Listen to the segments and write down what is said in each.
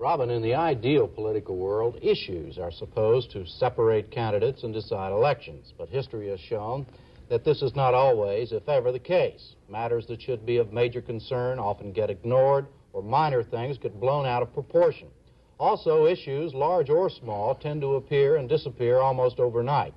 Robin, in the ideal political world, issues are supposed to separate candidates and decide elections. But history has shown that this is not always, if ever, the case. Matters that should be of major concern often get ignored, or minor things get blown out of proportion. Also, issues, large or small, tend to appear and disappear almost overnight.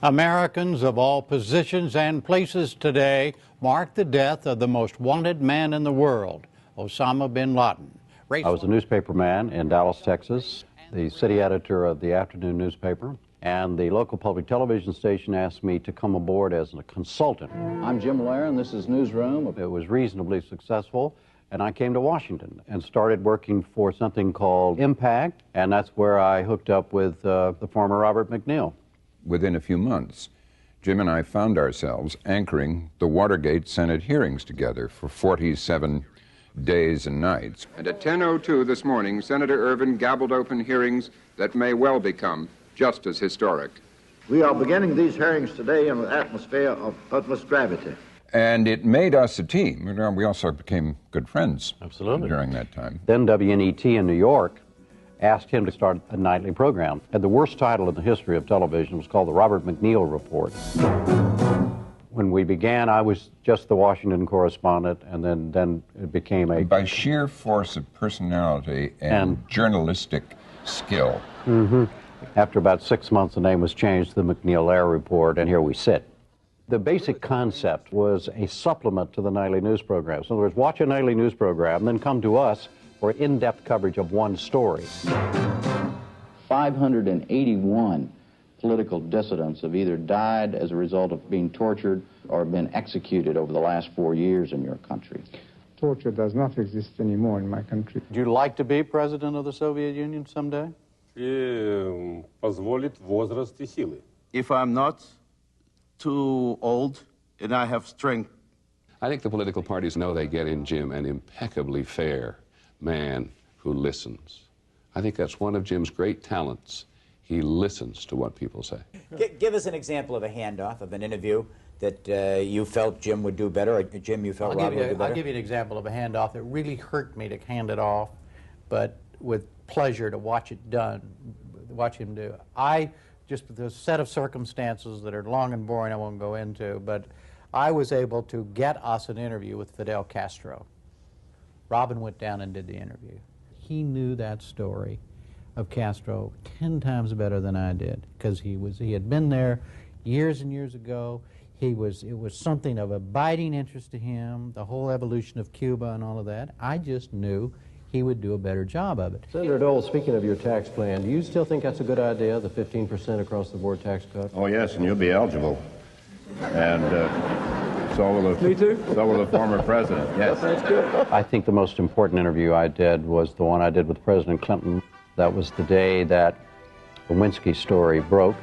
Americans of all positions and places today mark the death of the most wanted man in the world, Osama bin Laden. I was a newspaperman in Dallas, Texas, the city editor of the afternoon newspaper, and the local public television station asked me to come aboard as a consultant. I'm Jim Lehrer, and this is Newsroom. It was reasonably successful, and I came to Washington and started working for something called Impact, and that's where I hooked up with the former Robert MacNeil. Within a few months, Jim and I found ourselves anchoring the Watergate Senate hearings together for 47 days and nights. And at 10:02 this morning, Senator Ervin gabbled open hearings that may well become just as historic. We are beginning these hearings today in an atmosphere of utmost gravity. And it made us a team. We also became good friends. Absolutely. During that time. Then WNET in New York asked him to start a nightly program. And the worst title in the history of television was called The Robert MacNeil Report. When we began, I was just the Washington correspondent, and then it became a... By sheer force of personality and journalistic skill. After about 6 months, the name was changed to the MacNeil-Lehrer Report, and here we sit. The basic concept was a supplement to the nightly news programs. In other words, watch a nightly news program, then come to us for in-depth coverage of one story. 581 political dissidents have either died as a result of being tortured or been executed over the last 4 years in your country. Torture does not exist anymore in my country. Would you like to be president of the Soviet Union someday? If I'm not too old and I have strength. I think the political parties know they get in Jim an impeccably fair man who listens. I think that's one of Jim's great talents. He listens to what people say. Give us an example of a handoff of an interview that you felt Jim would do better, or Jim, you felt Robert would do better. I'll give you an example of a handoff that really hurt me to hand it off, but with pleasure to watch it done, watch him do. Just the set of circumstances that are long and boring I won't go into, but I was able to get us an interview with Fidel Castro. Robin went down and did the interview. He knew that story of Castro 10 times better than I did, because he had been there years and years ago. It was something of abiding interest to him, the whole evolution of Cuba and all of that. I just knew he would do a better job of it. Senator Dole, speaking of your tax plan, do you still think that's a good idea, the 15% across-the-board tax cut? Oh, yes, and you'll be eligible. And so will the former president. Yes. That's good. I think the most important interview I did was the one I did with President Clinton. That was the day that the Lewinsky story broke.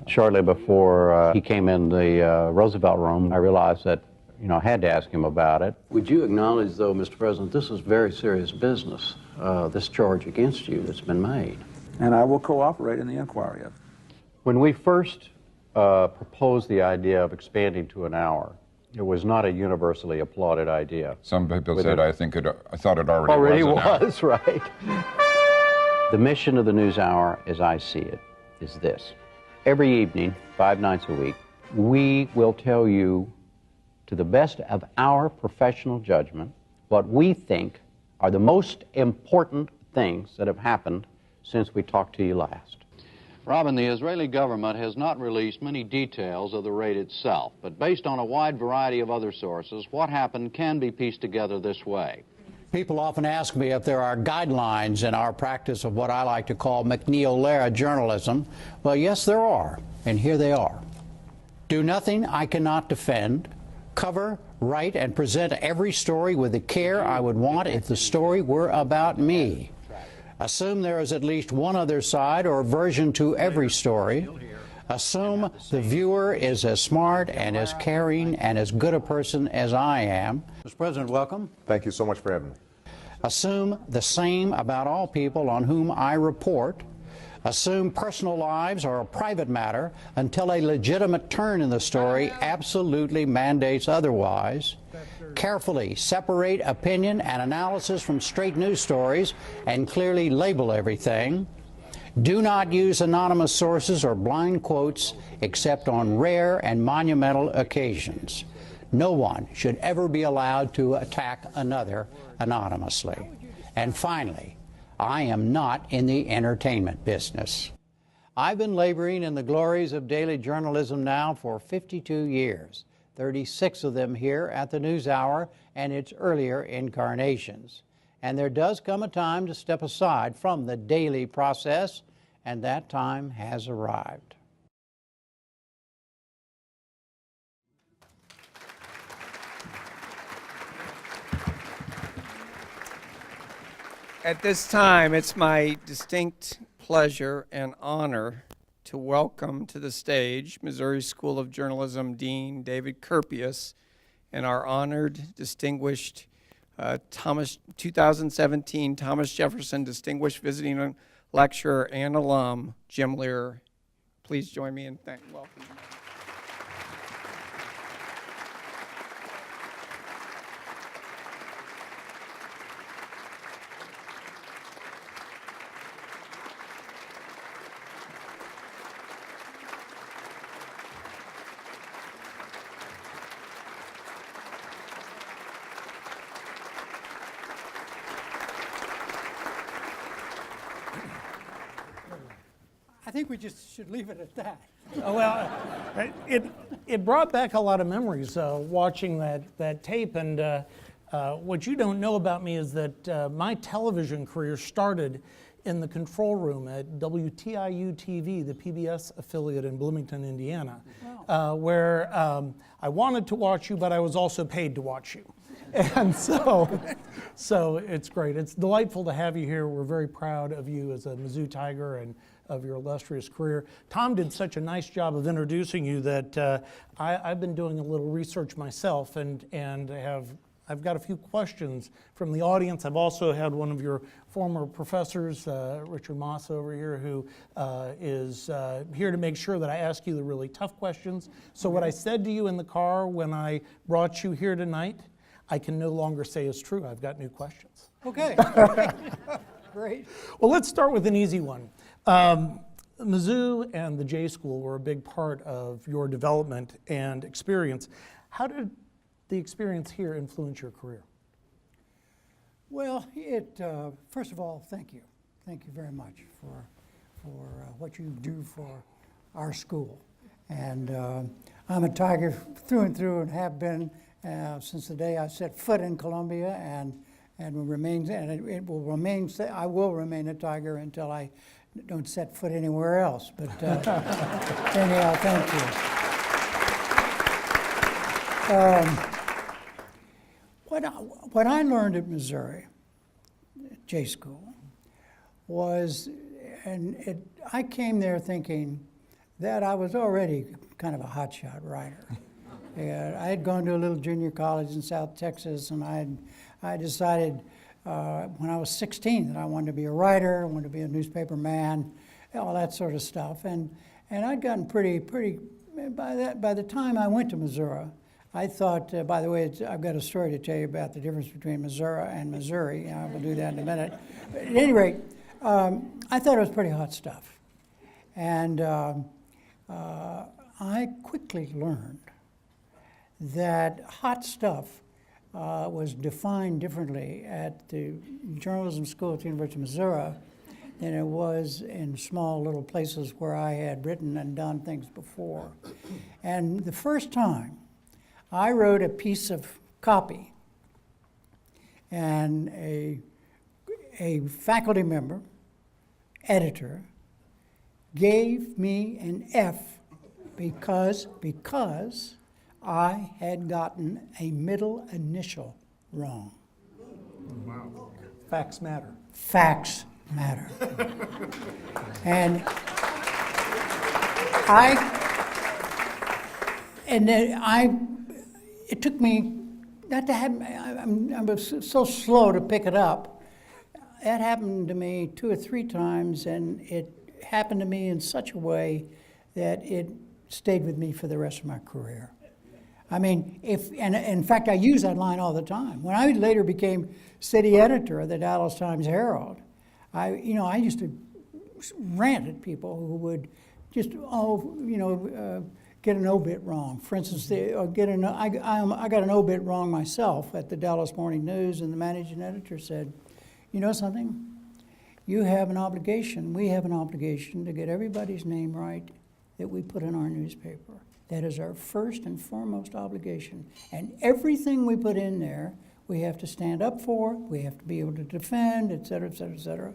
Shortly before he came in the Roosevelt room, I realized that, I had to ask him about it. Would you acknowledge, though, Mr. President, this is very serious business, this charge against you that's been made? And I will cooperate in the inquiry of it. When we first proposed the idea of expanding to an hour, it was not a universally applauded idea. Some people said, I thought it already was, right. The mission of the NewsHour, as I see it, is this. Every evening, 5 nights a week, we will tell you, to the best of our professional judgment, what we think are the most important things that have happened since we talked to you last. Robin, the Israeli government has not released many details of the raid itself, but based on a wide variety of other sources, what happened can be pieced together this way. People often ask me if there are guidelines in our practice of what I like to call MacNeil-Lehrer journalism. Well, yes, there are, and here they are. Do nothing I cannot defend. Cover, write, and present every story with the care I would want if the story were about me. Assume there is at least one other side or version to every story. Assume the viewer is as smart and as caring and as good a person as I am. Mr. President, welcome. Thank you so much for having me. Assume the same about all people on whom I report. Assume personal lives are a private matter until a legitimate turn in the story absolutely mandates otherwise. Carefully separate opinion and analysis from straight news stories and clearly label everything. Do not use anonymous sources or blind quotes except on rare and monumental occasions. No one should ever be allowed to attack another anonymously. And finally, I am not in the entertainment business. I've been laboring in the glories of daily journalism now for 52 years, 36 of them here at the NewsHour and its earlier incarnations. And there does come a time to step aside from the daily process, and that time has arrived. At this time, it's my distinct pleasure and honor to welcome to the stage Missouri School of Journalism Dean David Kurpius and our honored, distinguished 2017 Thomas Jefferson Distinguished Visiting Lecturer and Alum, Jim Lehrer. Please join me in welcoming him. I think we just should leave it at that. Well, it brought back a lot of memories watching that tape, and what you don't know about me is that my television career started in the control room at WTIU-TV, the PBS affiliate in Bloomington, Indiana, where I wanted to watch you, but I was also paid to watch you. And so it's great. It's delightful to have you here. We're very proud of you as a Mizzou Tiger and of your illustrious career. Tom did such a nice job of introducing you that I've been doing a little research myself, and I've got a few questions from the audience. I've also had one of your former professors, Richard Moss over here, who is here to make sure that I ask you the really tough questions. So what I said to you in the car when I brought you here tonight, I can no longer say is true. I've got new questions. Okay. Great. Well, let's start with an easy one. Mizzou and the J School were a big part of your development and experience. How did the experience here influence your career? Well, first of all, thank you. Thank you very much for what you do for our school. And I'm a Tiger through and through, and have been since the day I set foot in Columbia, and will remain, and it will remain. I will remain a Tiger until I don't set foot anywhere else. But anyhow, thank you. What I learned at Missouri, J School, was, I came there thinking that I was already kind of a hotshot writer. I had gone to a little junior college in South Texas, and I decided when I was 16 that I wanted to be a writer, I wanted to be a newspaper man, all that sort of stuff. And I'd gotten pretty, by the time I went to Missouri, I thought, by the way, I've got a story to tell you about the difference between Missouri and Missouri. We'll do that in a minute. But at any rate, I thought it was pretty hot stuff. And I quickly learned that hot stuff was defined differently at the journalism school at the University of Missouri than it was in small little places where I had written and done things before. And the first time I wrote a piece of copy, and a faculty member, editor, gave me an F because I had gotten a middle initial wrong. Wow. Facts matter. Facts matter. And it took me, not to have, I was so slow to pick it up. That happened to me 2 or 3 times, and it happened to me in such a way that it stayed with me for the rest of my career. I mean, and in fact, I use that line all the time. When I later became city editor of the Dallas Times-Herald, I used to rant at people who would just, get an obit wrong. For instance, I got an obit wrong myself at the Dallas Morning News, and the managing editor said, "You know something? You have an obligation, we have an obligation to get everybody's name right that we put in our newspaper. That is our first and foremost obligation. And everything we put in there, we have to stand up for, we have to be able to defend, et cetera, et cetera, et cetera."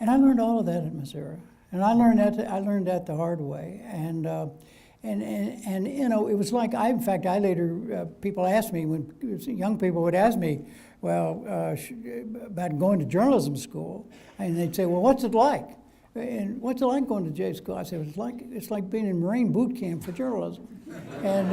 And I learned all of that in Missouri. And I learned that the hard way. And it was like, I later, people asked me, when young people would ask me, about going to journalism school, and they'd say, "Well, what's it like? And what's it like going to J school?" I said, it's like being in Marine boot camp for journalism. And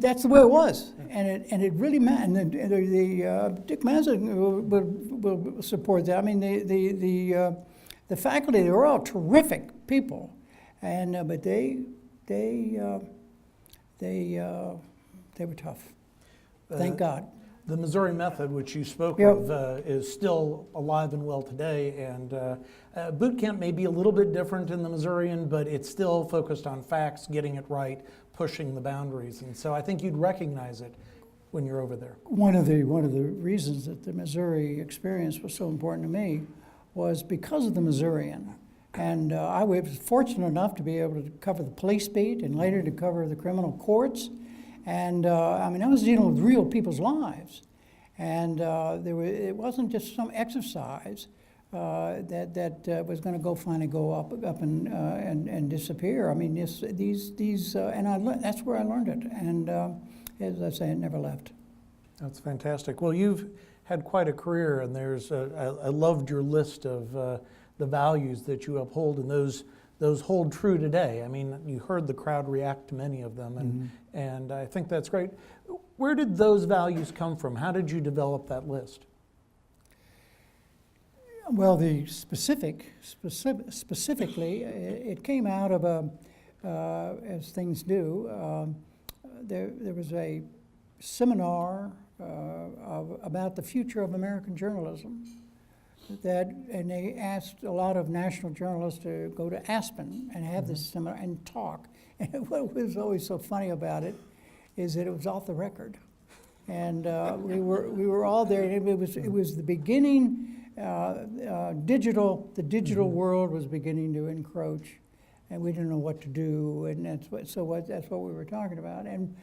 that's the way it was. And it really mattered. And the Dick Mazza will support that. I mean, the faculty, they were all terrific people, but they were tough. Thank God. The Missouri method, which you spoke of, is still alive and well today. And boot camp may be a little bit different in the Missourian, but it's still focused on facts, getting it right, pushing the boundaries. And so I think you'd recognize it when you're over there. One of the reasons that the Missouri experience was so important to me was because of the Missourian. And I was fortunate enough to be able to cover the police beat and later to cover the criminal courts. And I was dealing with real people's lives. And it wasn't just some exercise that was going to finally go up and disappear. I mean, that's where I learned it. And as I say, it never left. That's fantastic. Well, you've had quite a career, and I loved your list of the values that you uphold, and those hold true today. I mean, you heard the crowd react to many of them, and I think that's great. Where did those values come from? How did you develop that list? Well, the specifically, it came out of as things do. There was a seminar about the future of American journalism. And they asked a lot of national journalists to go to Aspen and have this seminar and talk. And what was always so funny about it is that it was off the record, and we were all there. And it was the beginning. The digital world was beginning to encroach, and we didn't know what to do. And that's what we were talking about. And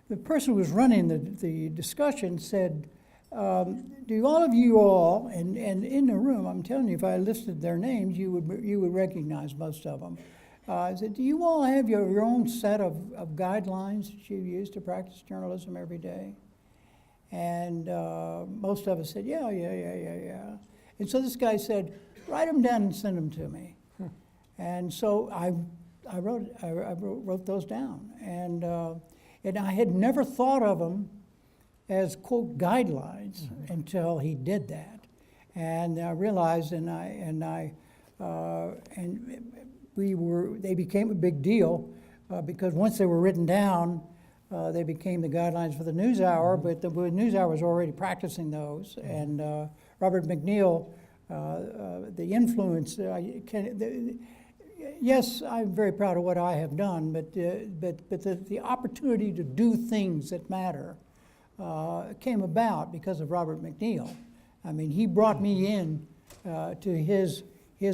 the person who was running the discussion said, "Do all of you all," and in the room, I'm telling you, if I listed their names, you would recognize most of them. I said, "Do you all have your own set of guidelines that you use to practice journalism every day?" And most of us said, yeah. And so this guy said, "Write them down and send them to me." And so I wrote those down, and I had never thought of them as, quote, guidelines until he did that. And I realized, they became a big deal because once they were written down, they became the guidelines for the NewsHour, but the NewsHour was already practicing those. And Robert McNeil, the influence, yes, I'm very proud of what I have done, but the opportunity to do things that matter came about because of Robert McNeil. I mean, he brought me in to his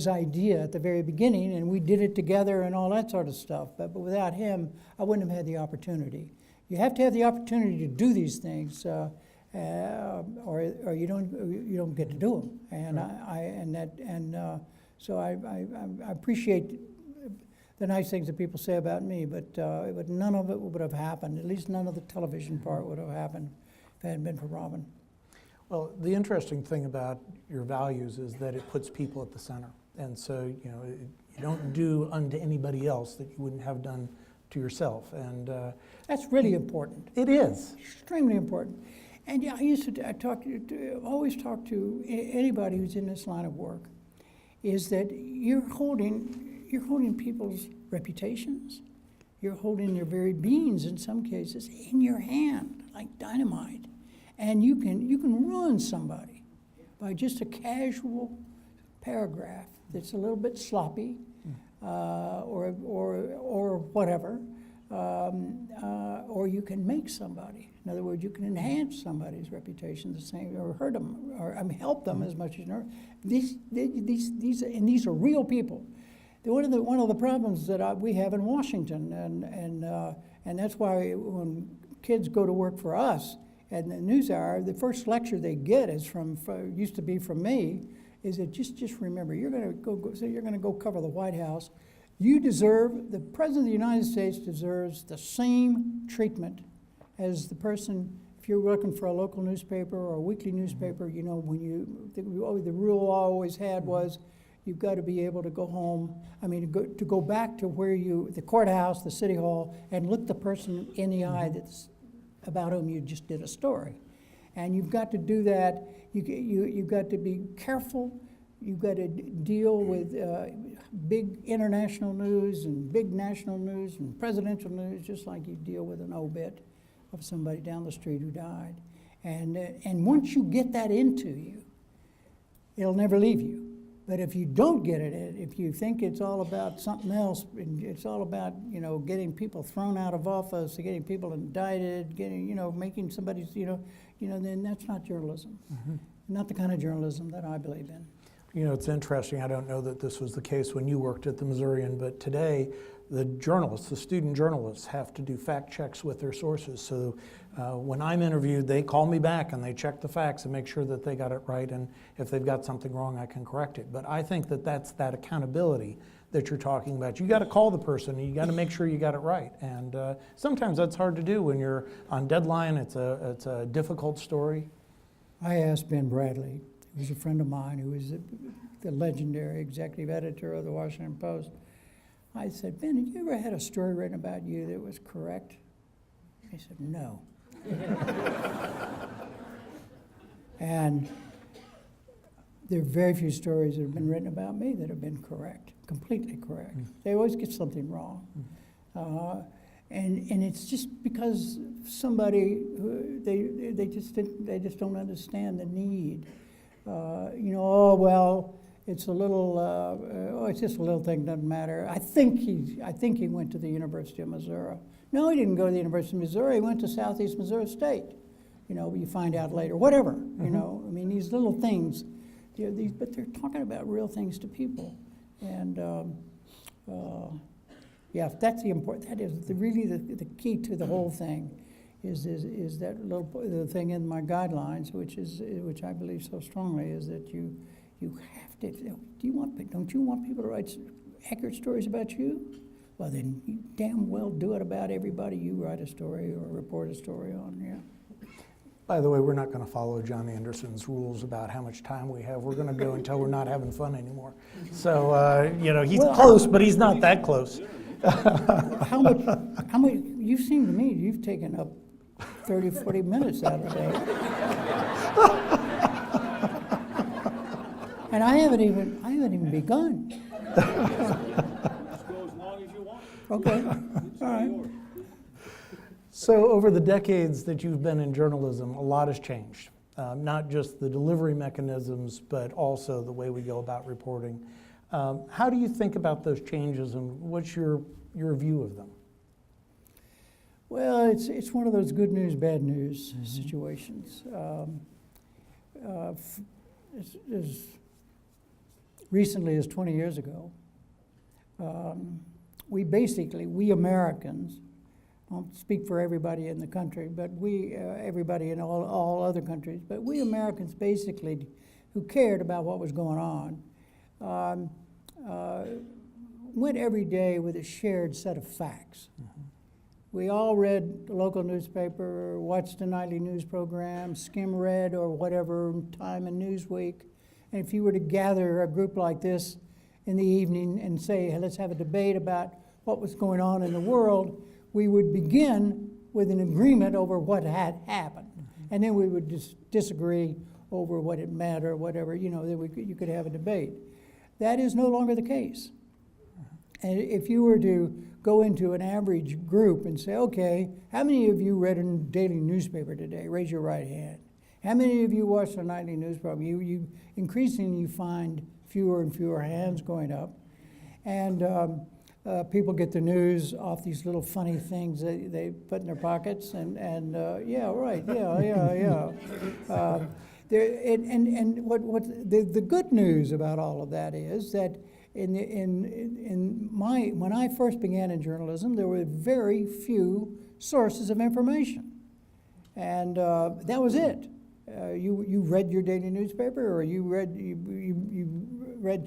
idea at the very beginning, and we did it together and all that sort of stuff. But without him, I wouldn't have had the opportunity. You have to have the opportunity to do these things, or you don't get to do them. So I appreciate the nice things that people say about me, but none of it would have happened. At least none of the television part would have happened if it hadn't been for Robin. Well, the interesting thing about your values is that it puts people at the center. And so, you don't do unto anybody else that you wouldn't have done to yourself. And that's really important. It is. Extremely important. And yeah, I always talk to anybody who's in this line of work, is that you're holding people's reputations, You're holding their very beings, in some cases, in your hand, like dynamite. And you can ruin somebody by just a casual paragraph that's a little bit sloppy, or whatever, or you can make somebody. In other words, you can enhance somebody's reputation the same, or hurt them, or help them as much as you know. These are real people. One of the problems that we have in Washington, and that's why when kids go to work for us at the NewsHour, the first lecture they get is used to be from me. Is that just remember, you're going to go cover the White House. The President of the United States deserves the same treatment as the person, if you're working for a local newspaper or a weekly newspaper, you know, the rule I always had was you've got to be able to go home, to go back to the courthouse, the city hall, and look the person in the eye that's about whom you just did a story. And you've got to do that. You've got to be careful. You've got to deal with big international news and big national news and presidential news, just like you deal with an obit of somebody down the street who died. And once you get that into you, it'll never leave you. But if you don't get it, if you think it's all about something else, and it's all about, you know, getting people thrown out of office, getting people indicted, making somebody's, then that's not journalism. Not the kind of journalism that I believe in. You know, it's interesting. I don't know that this was the case when you worked at the Missourian, but today the student journalists have to do fact checks with their sources. So when I'm interviewed, they call me back and they check the facts and make sure that they got it right. And if they've got something wrong, I can correct it. But I think that's that accountability that you're talking about. You got to call the person and you got to make sure you got it right. And sometimes that's hard to do when you're on deadline. It's a difficult story. I asked Ben Bradley, who was a friend of mine, who was the legendary executive editor of the Washington Post. I said, Ben, have you ever had a story written about you that was correct? He said, no. And there are very few stories that have been written about me that have been correct, completely correct. They always get something wrong. And it's just because somebody, they just don't understand the need. It's a little, it's just a little thing, doesn't matter. I think he went to the University of Missouri. No, he didn't go to the University of Missouri. He went to Southeast Missouri State. You find out later. Whatever. These little things. But they're talking about real things to people. And that's the important. That is really the key to the whole thing. Is that little the thing in my guidelines, which I believe so strongly, is that you have to. Don't you want people to write accurate stories about you? Well, then you damn well do it about everybody you write a story or report a story on. Yeah. By the way, we're not going to follow John Anderson's rules about how much time we have. We're going to go until we're not having fun anymore. So he's close, but he's not that close. How much? You seem to me you've taken up 30, 40 minutes out of the day. And I haven't even begun. Just go as long as you want. Okay. All right. So over the decades that you've been in journalism, a lot has changed. Not just the delivery mechanisms, but also the way we go about reporting. How do you think about those changes, and what's your view of them? Well, it's one of those good news, bad news situations. As recently as 20 years ago, we Americans, I don't speak for everybody in the country, but everybody in all other countries, but we Americans basically, who cared about what was going on, went every day with a shared set of facts. We all read the local newspaper, watched the nightly news program, skim read or whatever time in Newsweek. And if you were to gather a group like this in the evening and say, hey, let's have a debate about what was going on in the world, we would begin with an agreement over what had happened. And then we would disagree over what it meant or whatever, then you could have a debate. That is no longer the case. And if you were to go into an average group and say, okay, how many of you read a daily newspaper today? Raise your right hand. How many of you watched a nightly news program? You increasingly you find fewer and fewer hands going up. And people get the news off these little funny things they put in their pockets, and yeah, right, yeah. The good news about all of that is that when I first began in journalism, there were very few sources of information, and that was it. You read your daily newspaper, or you read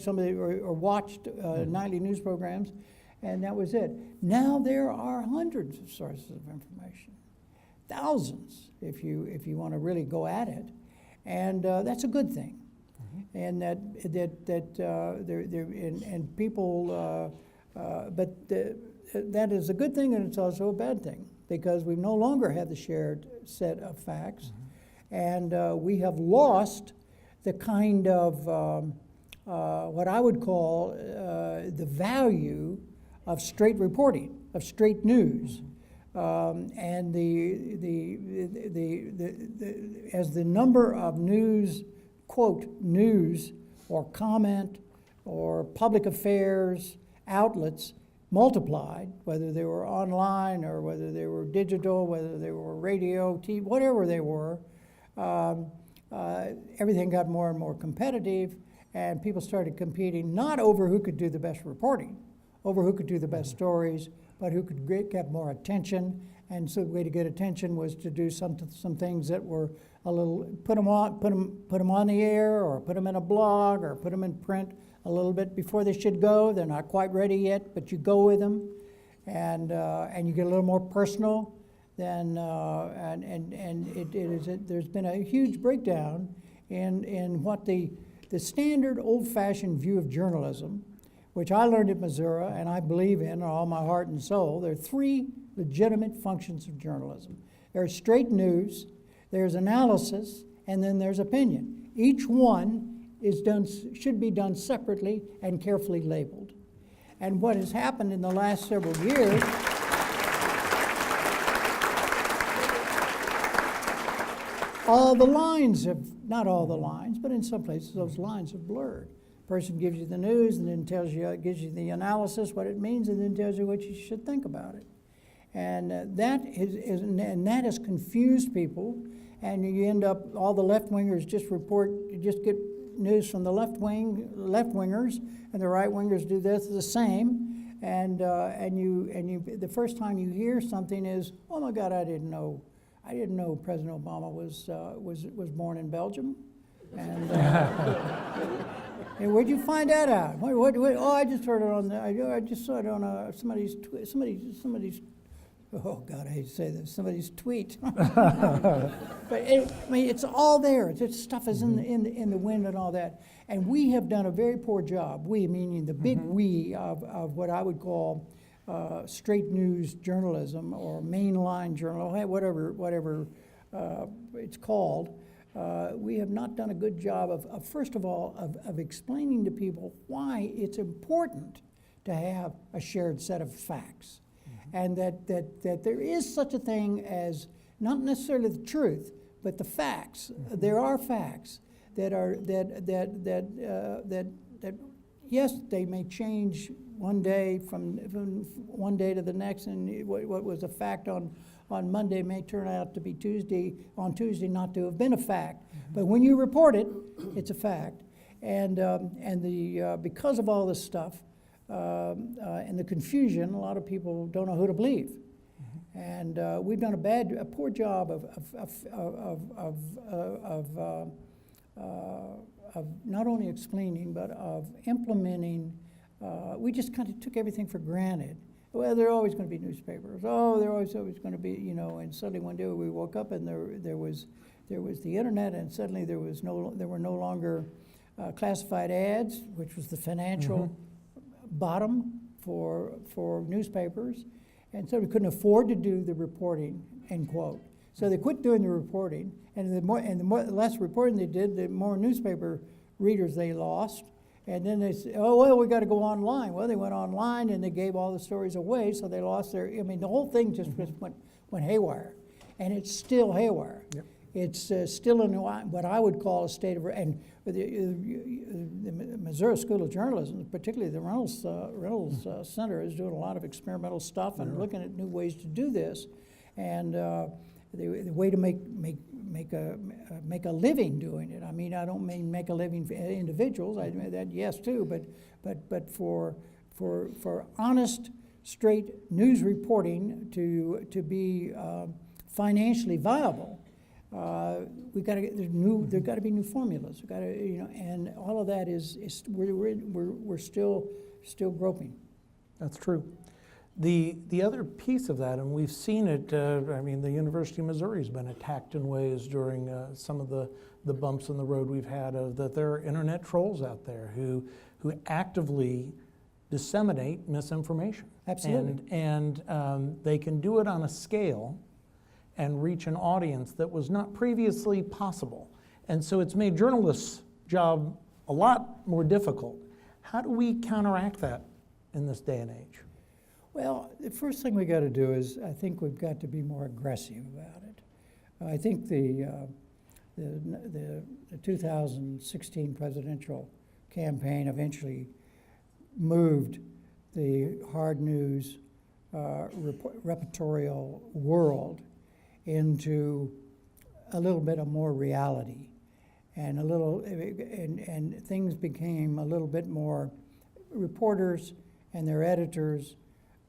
some of the, or watched nightly news programs, and that was it. Now there are hundreds of sources of information, thousands if you want to really go at it, and that's a good thing. And people, but that is a good thing, and it's also a bad thing, because we no longer have the shared set of facts, and we have lost the kind of what I would call the value of straight reporting, of straight news. And as the number of news, quote, news or comment or public affairs outlets multiplied, whether they were online or whether they were digital, whether they were radio, TV, whatever they were, everything got more and more competitive, and people started competing not over who could do the best reporting, over who could do the best stories, but who could get more attention. And so the way to get attention was to do some things that were a little, put them on the air, or put them in a blog, or put them in print a little bit before they should go. They're not quite ready yet, but you go with them, and you get a little more personal. Then there's been a huge breakdown in what the standard old-fashioned view of journalism, which I learned at Missouri and I believe in all my heart and soul. There are three legitimate functions of journalism. There's straight news, there's analysis, and then there's opinion. Each one should be done separately and carefully labeled. And what has happened in the last several years, all the lines have, not all the lines, but in some places those lines have blurred. Person gives you the news and then gives you the analysis, what it means, and then tells you what you should think about it. And that has confused people, and you end up, all the left-wingers just get news from the left-wingers, and the right-wingers do the same. And the first time you hear something is, oh my God, I didn't know President Obama was born in Belgium. And and where'd you find that out? Oh, I just heard it on I just saw it on somebody's oh God, I hate to say this, somebody's tweet. But it's all there. This stuff is in the wind and all that. And we have done a very poor job. We, meaning the big we of what I would call straight news journalism or mainline journalism, whatever it's called. We have not done a good job of first of all, of explaining to people why it's important to have a shared set of facts, and that there is such a thing as not necessarily the truth, but the facts. There are facts that yes, they may change one day from one day to the next, and what was a fact on Monday may turn out to be on Tuesday not to have been a fact. But when you report it, it's a fact. And because of all this stuff and the confusion, a lot of people don't know who to believe. And we've done a poor job of not only explaining, but of implementing. We just kind of took everything for granted. Well, there are always going to be newspapers. Oh, there are always going to be, and suddenly one day we woke up and there was the internet, and suddenly there were no longer classified ads, which was the financial bottom for newspapers, and so we couldn't afford to do the reporting, end quote. So they quit doing the reporting, and the less reporting they did, the more newspaper readers they lost, And then they said, oh, well, we got to go online. Well, they went online and they gave all the stories away, so they lost their, I mean, the whole thing just went haywire. And it's still haywire. Yep. It's still in what I would call a state of, and the Missouri School of Journalism, particularly the Reynolds Center, is doing a lot of experimental stuff and looking at new ways to do this. And the way to make a living doing it. I mean, I don't mean make a living for individuals. I mean that, yes, too. But for honest, straight news reporting to be financially viable, we got to there got to be new formulas. We got to, you know, and all of that is we're still groping. That's true. The other piece of that, and we've seen it, I mean, the University of Missouri has been attacked in ways during some of the bumps in the road we've had, that there are internet trolls out there who actively disseminate misinformation. Absolutely. And they can do it on a scale and reach an audience that was not previously possible. And so it's made journalists' job a lot more difficult. How do we counteract that in this day and age? Well, the first thing we got to do is, I think we've got to be more aggressive about it. I think the 2016 presidential campaign eventually moved the hard news reportorial world into a little bit of more reality, and and things became a little bit more reporters and their editors,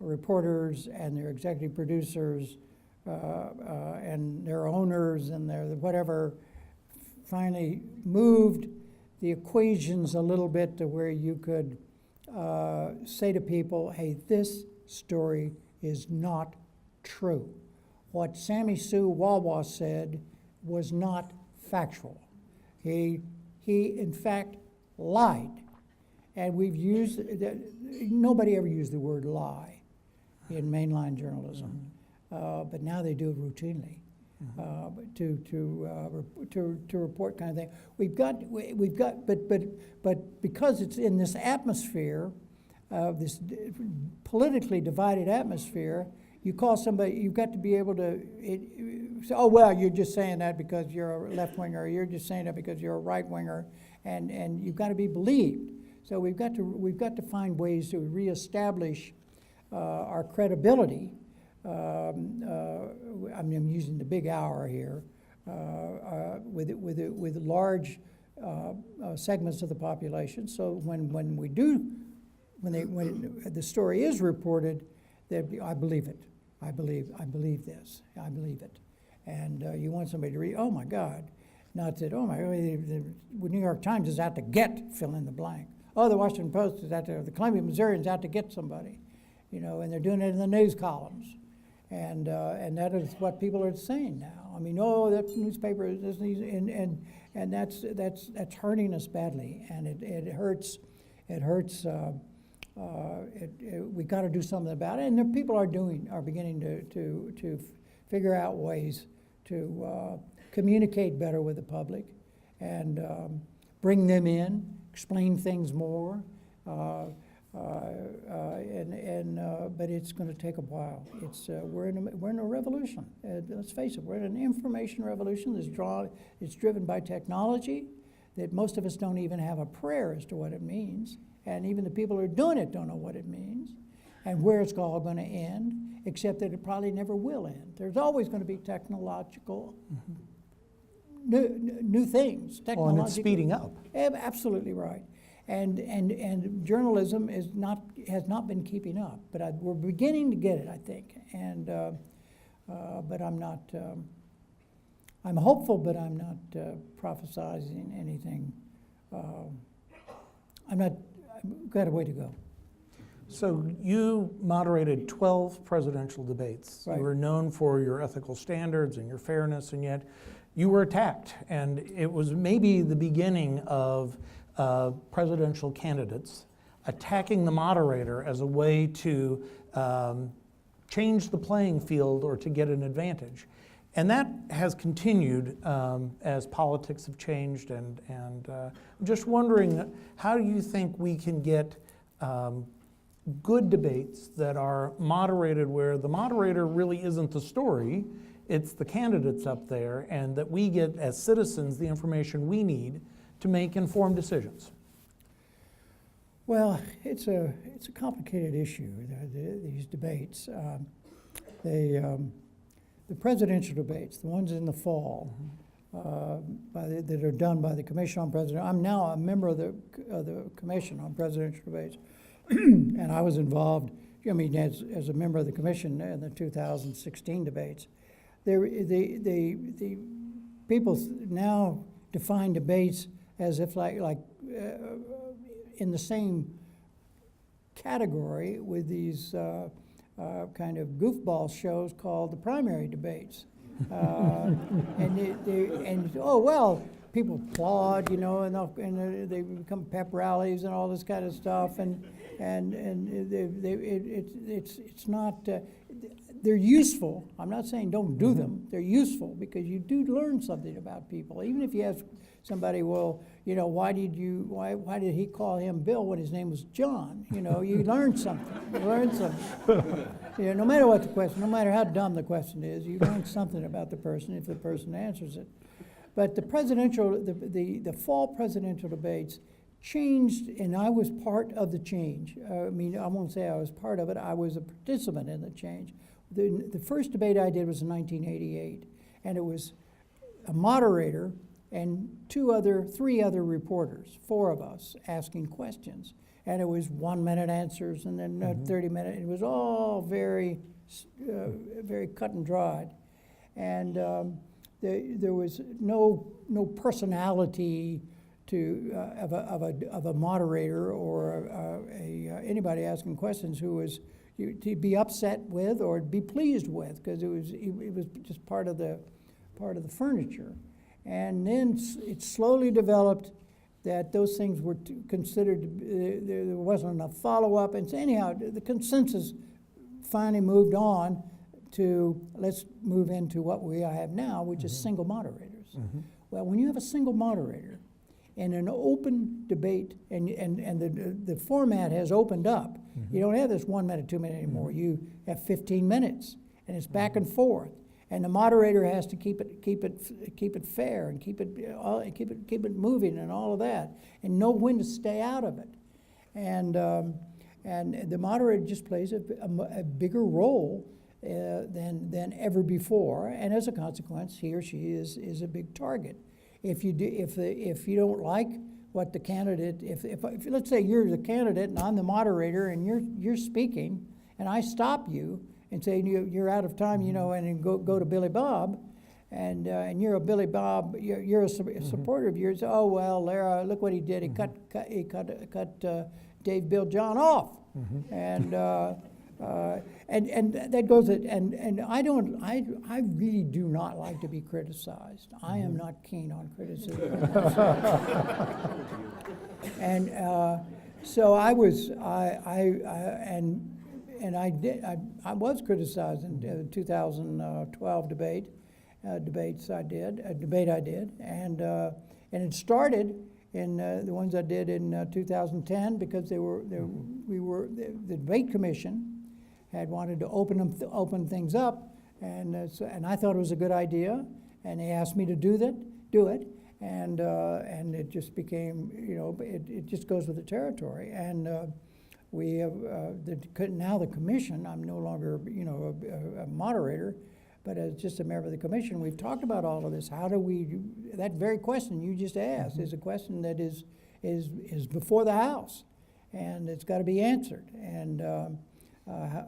reporters and their executive producers and their owners and their whatever finally moved the equations a little bit to where you could say to people, hey, this story is not true. What Sammy Sue Wawa said was not factual. He in fact lied. And we've used, nobody ever used the word lie in mainline journalism, but now they do it routinely to report kind of thing. We've got, but because it's in this atmosphere, this politically divided atmosphere, you call somebody, you've got to be able to say, oh well, you're just saying that because you're a left winger, or you're just saying that because you're a right winger, and you've got to be believed. So we've got to find ways to reestablish our credibility. I'm using the big hour here with large segments of the population. So when the story is reported, I believe it. I believe this. I believe it. And you want somebody to read, oh my God, not that, oh my God, the New York Times is out to get fill in the blank. Oh, the Washington Post is out to, the Columbia Missourian's out to get somebody, you know, and they're doing it in the news columns. And that is what people are saying now. I mean, oh, that newspaper is this, and that's hurting us badly, and it hurts. We got to do something about it, and the people are beginning to figure out ways to communicate better with the public, and bring them in, explain things more. But it's going to take a while. We're in a revolution. Let's face it, we're in an information revolution it's driven by technology that most of us don't even have a prayer as to what it means, and even the people who are doing it don't know what it means and where it's all going to end, except that it probably never will end. There's always going to be technological new things. Well, and it's speeding up. Absolutely right. And journalism has not been keeping up, but we're beginning to get it, I think. And but I'm not. I'm hopeful, but I'm not prophesizing anything. I've got a way to go. So you moderated 12 presidential debates. Right. You were known for your ethical standards and your fairness, and yet you were attacked. And it was maybe the beginning of presidential candidates attacking the moderator as a way to change the playing field or to get an advantage. And that has continued as politics have changed, and I'm just wondering, how do you think we can get good debates that are moderated, where the moderator really isn't the story, it's the candidates up there, and that we get, as citizens, the information we need to make informed decisions? Well, it's a complicated issue, these debates. The presidential debates, the ones in the fall, that are done by the Commission on President. I'm now a member of the Commission on Presidential Debates, and I was involved, I mean, as a member of the Commission in the 2016 debates. The people now define debates as if like in the same category with these kind of goofball shows called the primary debates. And oh, well, people applaud, you know, and they become pep rallies and all this kind of stuff, and it's not, they're useful. I'm not saying don't do them. They're useful because you do learn something about people. Even if you ask somebody, well, you know, why did he call him Bill when his name was John? You know, you learn something. You learn something. You know, no matter what the question, no matter how dumb the question is, you learn something about the person if the person answers it. But the fall presidential debates changed, and I was part of the change. I mean, I won't say I was part of it. I was a participant in the change. The first debate I did was in 1988, and it was a moderator and three other reporters, four of us, asking questions. And it was 1 minute answers and then 30 minutes. It was all very, very cut and dried. And there was no personality of a moderator or anybody asking questions who was to be upset with or be pleased with, because it was just part of the furniture. And then it slowly developed that those things were considered, there wasn't enough follow-up. And so anyhow, the consensus finally moved on to, let's move into what we have now, which is single moderators. Well, when you have a single moderator and an open debate, and the format has opened up, you don't have this 1 minute, 2 minute anymore. You have 15 minutes, and it's back and forth. And the moderator has to keep it fair and keep it moving and all of that, and know when to stay out of it. And the moderator just plays a bigger role than ever before, and as a consequence, he or she is a big target. If you don't like what the candidate, if let's say you're the candidate and I'm the moderator and you're speaking, and I stop you and say you're out of time, you know, and then go to Billy Bob, and you're a Billy Bob, you're a supporter of yours. Oh well, Lehrer, look what he did. He cut Dave, Bill, John off, and that goes. And I really do not like to be criticized. I am not keen on criticism. And so I was I was criticized in the 2012 debate I did, and it started in the ones I did in 2010 because the debate commission had wanted to open things up, and I thought it was a good idea, and they asked me to do it, and it just became, you know, it just goes with the territory, and. We have now the commission. I'm no longer, you know, a moderator, but as just a member of the commission, we've talked about all of this. How do we? That very question you just asked is a question that is before the House, and it's got to be answered. And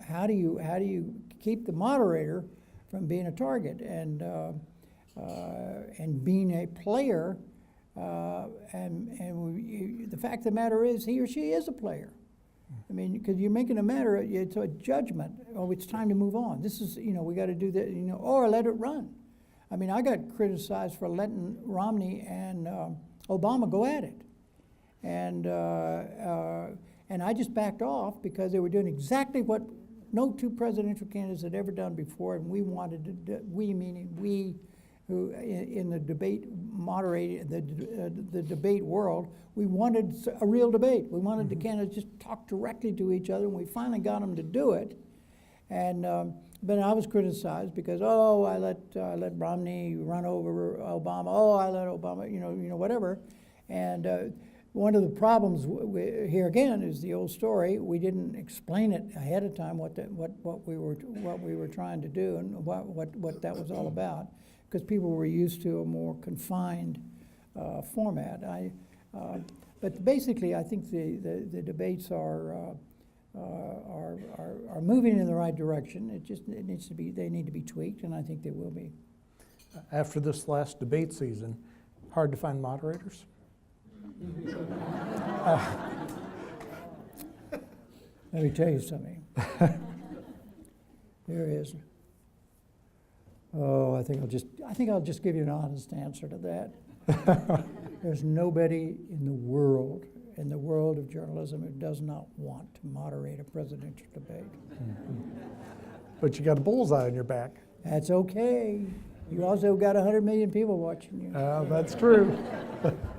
how do you keep the moderator from being a target and being a player? The fact of the matter is, he or she is a player. I mean, because you're making a matter, it's a judgment. Oh, it's time to move on. This is, you know, we got to do that, you know, or let it run. I mean, I got criticized for letting Romney and Obama go at it, and I just backed off because they were doing exactly what no two presidential candidates had ever done before, and we wanted to do, we meaning we, who in the debate moderated the debate world, we wanted a real debate. We wanted the candidates just talk directly to each other, and we finally got them to do it. And but I was criticized because I let Romney run over Obama. I let Obama, whatever. And one of the problems here again is the old story. We didn't explain it ahead of time what we were trying to do and what that was all about, because people were used to a more confined format. But basically, I think the debates are moving in the right direction. They need to be tweaked, and I think they will be. After this last debate season, hard to find moderators? Let me tell you something. There is. I think I'll just give you an honest answer to that. There's nobody in the world of journalism who does not want to moderate a presidential debate. But you got a bullseye on your back. That's okay. You also got 100 million people watching you. That's true.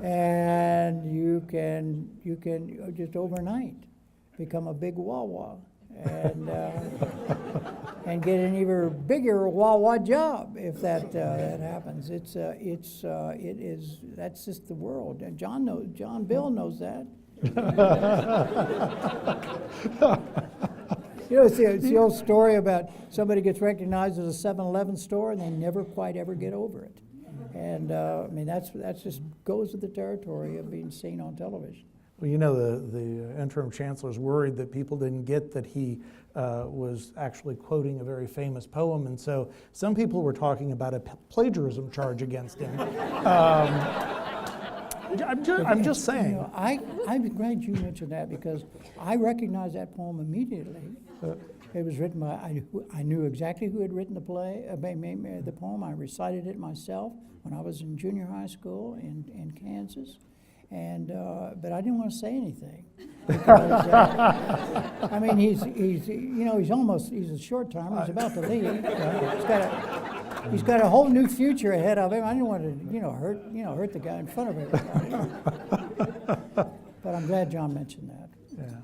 And you can just overnight become a big wah-wah and get an even bigger wah-wah job if that happens. That's just the world. And John Bill knows that. It's the old story about somebody gets recognized as a 7-Eleven store and they never quite ever get over it. And that's just goes with the territory of being seen on television. Well, the interim chancellor's worried that people didn't get that he was actually quoting a very famous poem, and so some people were talking about a plagiarism charge against him. I'm just saying. I'm glad you mentioned that because I recognized that poem immediately. It was written by, I knew exactly who had written the poem. I recited it myself when I was in junior high school in Kansas. And but I didn't want to say anything. Because, he's a short timer. He's about to leave. He's got a whole new future ahead of him. I didn't want to, hurt the guy in front of everybody. But I'm glad John mentioned that. Yeah.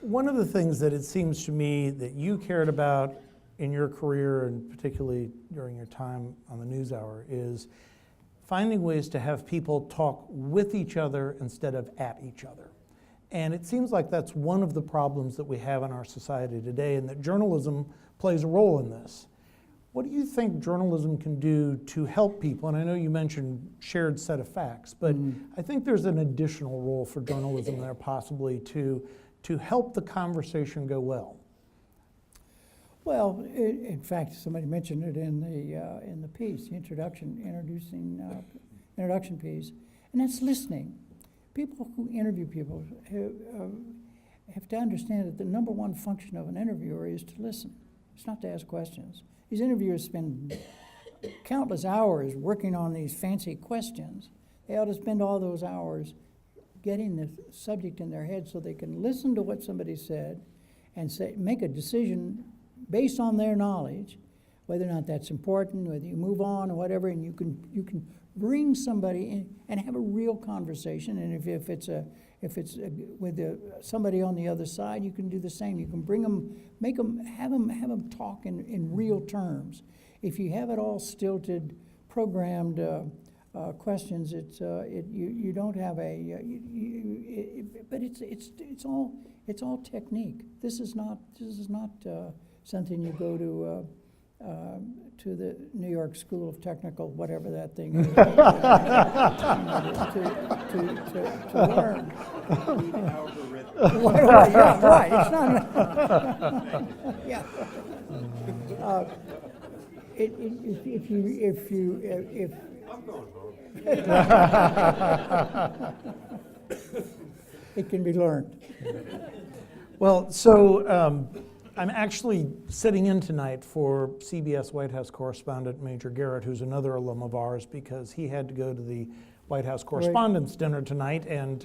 One of the things that it seems to me that you cared about in your career, and particularly during your time on the NewsHour, is finding ways to have people talk with each other instead of at each other. And it seems like that's one of the problems that we have in our society today, and that journalism plays a role in this. What do you think journalism can do to help people? And I know you mentioned shared set of facts, but I think there's an additional role for journalism there possibly to help the conversation go well. Well, in fact, somebody mentioned it in the piece, the introduction piece, and that's listening. People who interview people have to understand that the number one function of an interviewer is to listen. It's not to ask questions. These interviewers spend countless hours working on these fancy questions. They ought to spend all those hours getting the subject in their head so they can listen to what somebody said and make a decision based on their knowledge, whether or not that's important, whether you move on or whatever, and you can bring somebody in and have a real conversation. And if it's with somebody on the other side, you can do the same. You can bring them, have them talk in real terms. If you have it all stilted, programmed questions, you don't have but it's all technique. This is not something you go to the New York School of Technical, whatever that thing is, to learn. Yeah, right. It's not. Yeah. If it can be learned. Well, so I'm actually sitting in tonight for CBS White House correspondent Major Garrett, who's another alum of ours, because he had to go to the White House Correspondents' Dinner tonight, and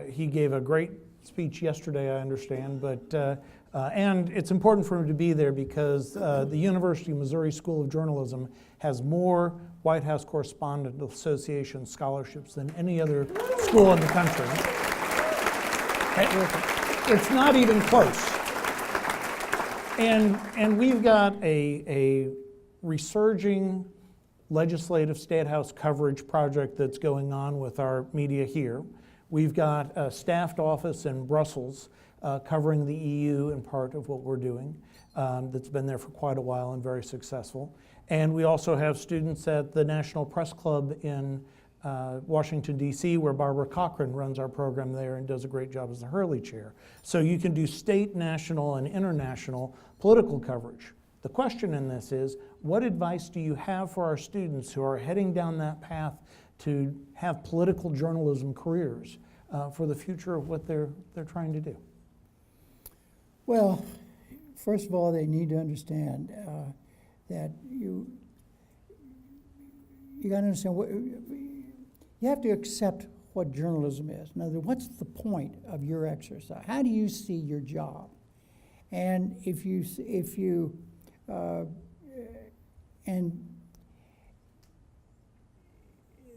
he gave a great speech yesterday, I understand, but And it's important for him to be there because the University of Missouri School of Journalism has more White House Correspondent Association scholarships than any other school in the country. It's not even close. And we've got a resurging legislative State House coverage project that's going on with our media here. We've got a staffed office in Brussels covering the EU and part of what we're doing that's been there for quite a while and very successful. And we also have students at the National Press Club in Washington, D.C., where Barbara Cochran runs our program there and does a great job as the Hurley Chair. So you can do state, national, and international political coverage. The question in this is, what advice do you have for our students who are heading down that path to have political journalism careers for the future of what they're trying to do? Well, first of all, they need to understand that you got to understand what you have to accept what journalism is. In other words, what's the point of your exercise? How do you see your job? And and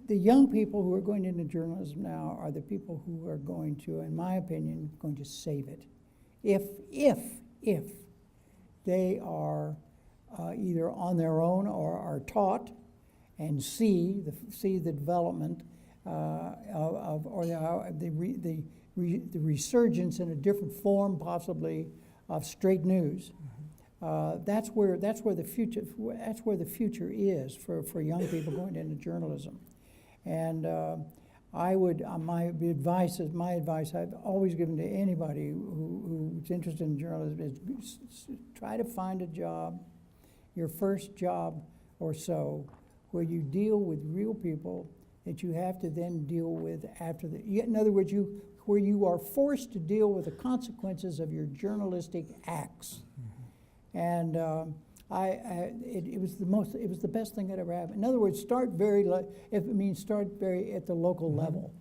the young people who are going into journalism now are the people who are going to, in my opinion, going to save it. If they are either on their own or are taught and see the development the resurgence in a different form, possibly, of straight news. That's where the future is for young people going into journalism. And I would my advice I've always given to anybody who's interested in journalism is try to find a job, your first job or so, where you deal with real people that you have to then deal with after the. In other words, where you are forced to deal with the consequences of your journalistic acts. And it was the best thing that ever happened. In other words, start very at the local level.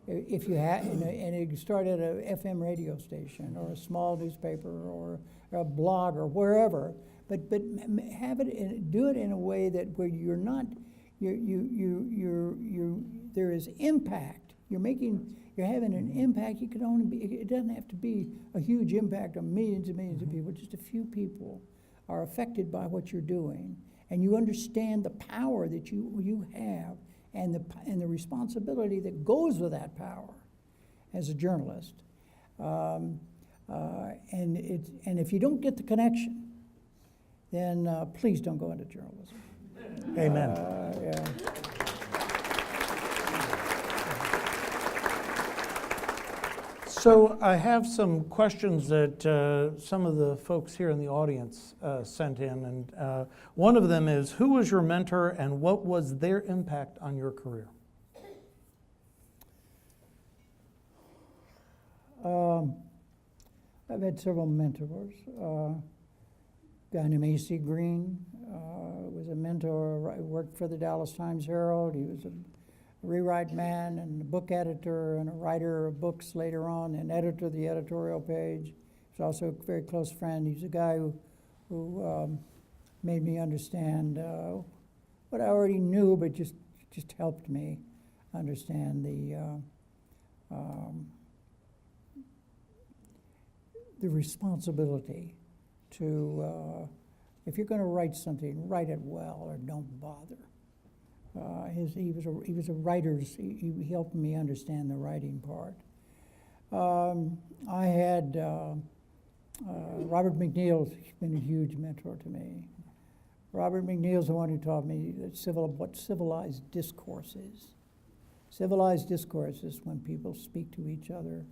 If you had, and you start at a FM radio station or a small newspaper or a blog or wherever, but have it do it in a way that where you're not there is impact. You're having an impact. It doesn't have to be a huge impact on millions and millions of people. Just a few people are affected by what you're doing, and you understand the power that you have and the responsibility that goes with that power as a journalist. And if you don't get the connection, then please don't go into journalism. Amen. Yeah. So I have some questions that some of the folks here in the audience sent in, and one of them is, who was your mentor and what was their impact on your career? I've had several mentors. A guy named A.C. Green was a mentor. I worked for the Dallas Times-Herald. He was a rewrite man and a book editor and a writer of books later on and editor of the editorial page. He's also a very close friend. He's a guy who made me understand what I already knew, but just helped me understand the responsibility to, if you're going to write something, write it well or don't bother. He was a writer's. He helped me understand the writing part. I had Robert McNeil's been a huge mentor to me. Robert McNeil's the one who taught me what civilized discourse is. Civilized discourse is when people speak to each other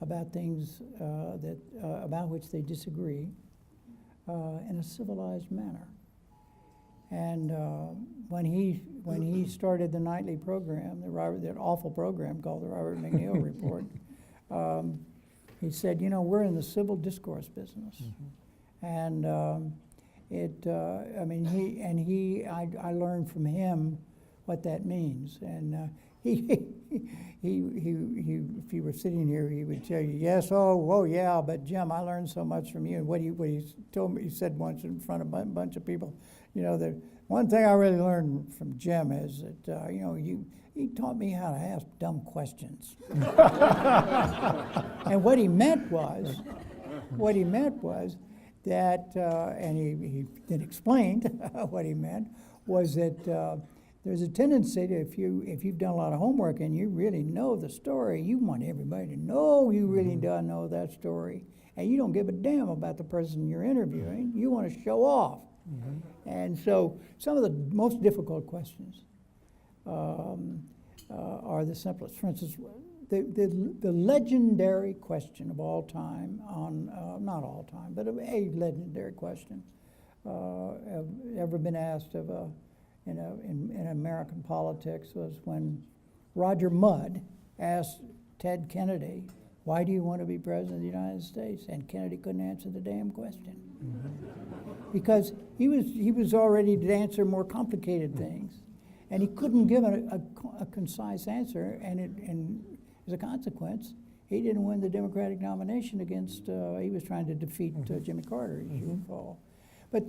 about things about which they disagree in a civilized manner. And when he started the nightly program, that awful program called the Robert McNeil Report, he said, we're in the civil discourse business, and I learned from him what that means, and he if he were sitting here, he would tell you, yes, oh yeah, but Jim, I learned so much from you. And what he told me, he said once in front of a bunch of people, the one thing I really learned from Jim is that, he taught me how to ask dumb questions. And what he meant was that, and he then explained what he meant, was that there's a tendency to, if you've done a lot of homework and you really know the story, you want everybody to know you really do know that story. And you don't give a damn about the person you're interviewing. You want to show off. And so some of the most difficult questions are the simplest. For instance, the legendary question of all time on, not all time, but a legendary question ever been asked of in American politics was when Roger Mudd asked Ted Kennedy, why do you want to be president of the United States? And Kennedy couldn't answer the damn question. Because he was already to answer more complicated things. And he couldn't give a concise answer, and as a consequence, he didn't win the Democratic nomination against, he was trying to defeat Jimmy Carter, as you recall. But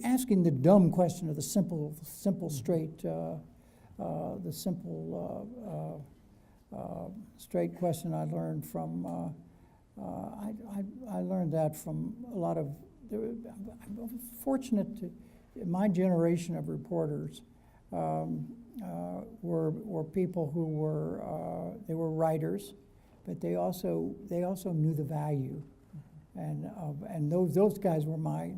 asking the dumb question of the simple, straight, straight question I learned from, I learned that from a lot of, I'm fortunate to, my generation of reporters were people who were, they were writers, but they also knew the value. And those guys were my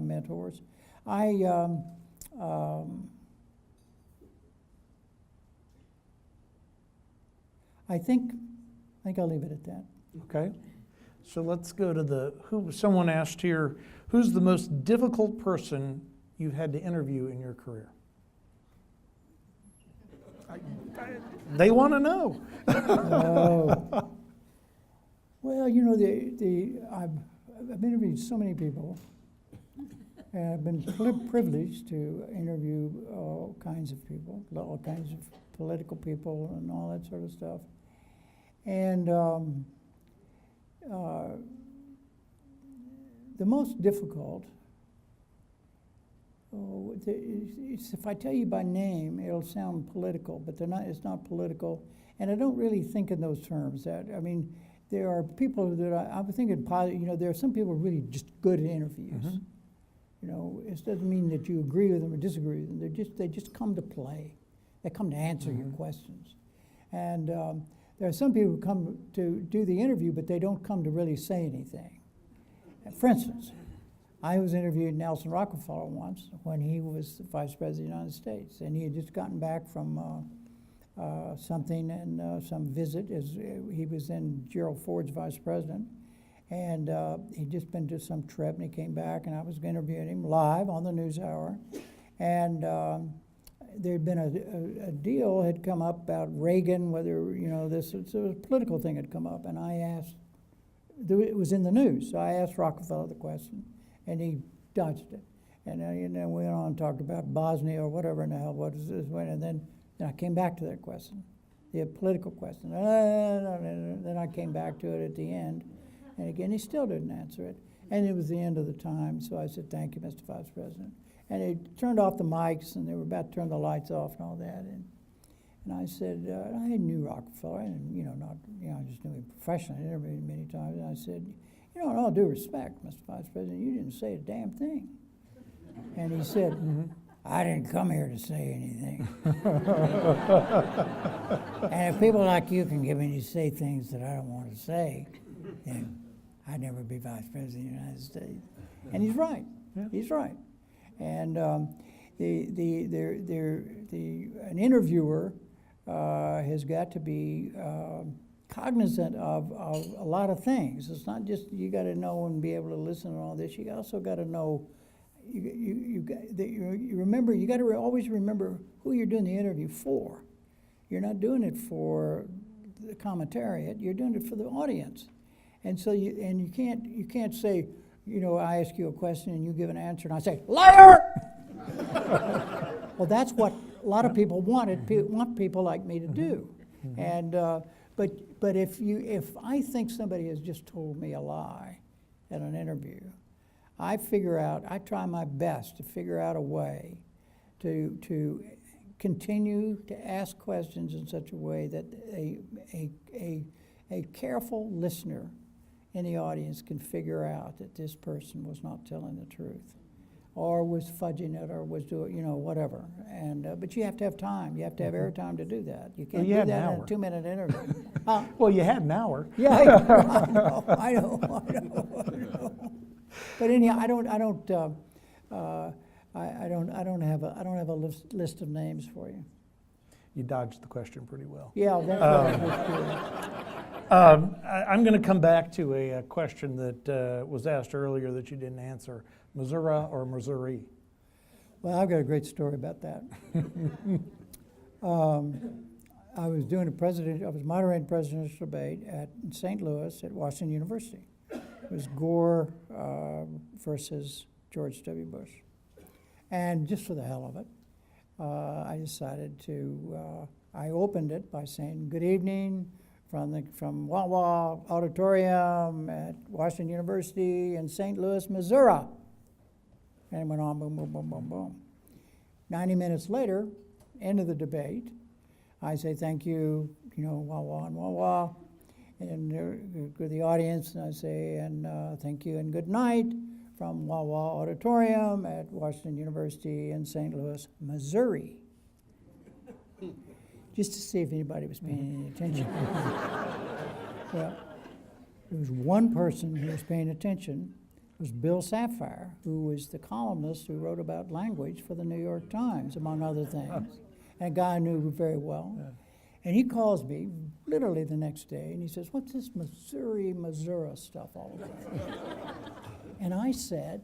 mentors. I think I'll leave it at that. Okay. So let's go to someone asked here, who's the most difficult person you've had to interview in your career? They want to know. Well, I've interviewed so many people, and I've been privileged to interview all kinds of people, all kinds of political people and all that sort of stuff. And the most difficult, if I tell you by name, it'll sound political, but it's not political. And I don't really think in those terms. There are people that I'm thinking positive. There are some people really just good at interviews. It doesn't mean that you agree with them or disagree with them. They just come to play. They come to answer your questions. And there are some people who come to do the interview, but they don't come to really say anything. For instance, I was interviewing Nelson Rockefeller once when he was the Vice President of the United States, and he had just gotten back from something and some visit. He was then Gerald Ford's vice president, and he'd just been to some trip, and he came back, and I was interviewing him live on the NewsHour, and there'd been a deal had come up about Reagan, whether this was a political thing had come up, and I asked. It was in the news, so I asked Rockefeller the question, and he dodged it, and then we went on and talked about Bosnia or whatever in the hell what is this, and then I came back to that question, the political question. Then I came back to it at the end, and again he still didn't answer it, and it was the end of the time. So I said, "Thank you, Mr. Vice President." And they turned off the mics, and they were about to turn the lights off and all that. And I said, I knew Rockefeller, and I just knew him professionally. I interviewed him many times. And I said, in all due respect, Mr. Vice President, you didn't say a damn thing. And he said, I didn't come here to say anything. And if people like you can get me to say things that I don't want to say, then I'd never be Vice President of the United States. And he's right. Yeah. He's right. And an interviewer has got to be cognizant of a lot of things. It's not just you got to know and be able to listen and all this. You also got to know. You remember. You got to always remember who you're doing the interview for. You're not doing it for the commentariat. You're doing it for the audience. And so you can't say, I ask you a question and you give an answer and I say, liar! Well, that's what lot of people want people like me to do. And but if I think somebody has just told me a lie at an interview, I try my best to figure out a way to continue to ask questions in such a way that a careful listener in the audience can figure out that this person was not telling the truth, or was fudging it, or was doing, whatever. And but you have to have time. You have to have airtime to do that. You can't do that in a 2-minute interview. Well, you had an hour. Yeah, I know. But anyhow, I don't have a list of names for you. You dodged the question pretty well. Yeah, that's good. I'm going to come back to a question that was asked earlier that you didn't answer. Missouri or Missouri? Well, I've got a great story about that. I was moderating a presidential debate at St. Louis at Washington University. It was Gore versus George W. Bush. And just for the hell of it, I decided I opened it by saying, "Good evening from Wawa Auditorium at Washington University in St. Louis, Missouri." And it went on, boom, boom, boom, boom, boom. 90 minutes later, end of the debate, I say, "Thank you, Wawa and Wawa." And to the audience, and I say, "And thank you and good night from Wawa Auditorium at Washington University in St. Louis, Missouri." Just to see if anybody was paying any attention. Well, there was one person who was paying attention. It was Bill Sapphire, who was the columnist who wrote about language for the New York Times, among other things, and a guy I knew very well. Yeah. And he calls me literally the next day, and he says, "What's this Missouri stuff all about?" And I said,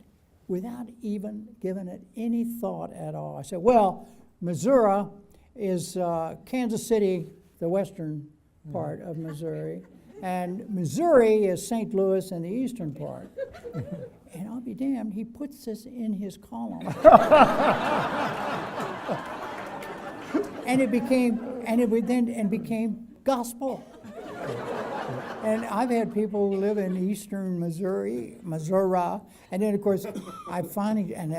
without even giving it any thought at all, I said, "Well, Missouri is Kansas City, the western part of Missouri, and Missouri is St. Louis in the eastern part." And I'll be damned, he puts this in his column. And it became gospel. And I've had people who live in eastern Missouri, and then of course I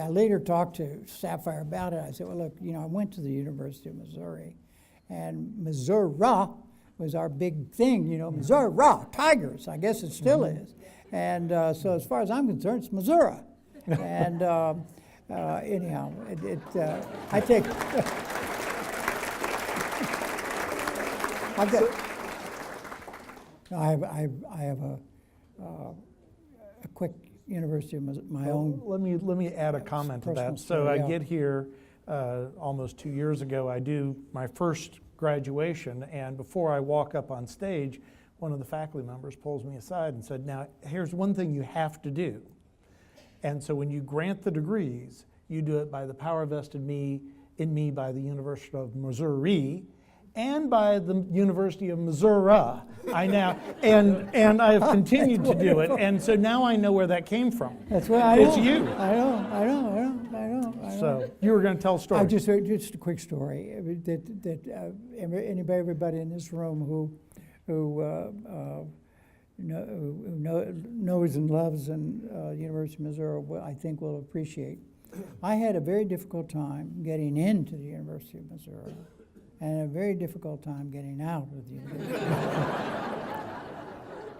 later talked to Sapphire about it. I said, "Well, look, I went to the University of Missouri, and Missouri was our big thing, Missouri Tigers. I guess it still is. And so as far as I'm concerned, it's Missouri." And anyhow, I take. I have a quick University of my own. Let me add a comment to that. So I get here almost 2 years ago. I do my first graduation, and before I walk up on stage, one of the faculty members pulls me aside and said, "Now, here's one thing you have to do. And so when you grant the degrees, you do it by the power vested in me by the University of Missouri and by the University of Missouri." And I have continued to do it, and so now I know where that came from. That's why it's you. I know. So you were going to tell a story. Just a quick story that everybody in this room who knows and loves the University of Missouri, I think will appreciate. I had a very difficult time getting into the University of Missouri, and a very difficult time getting out of the University.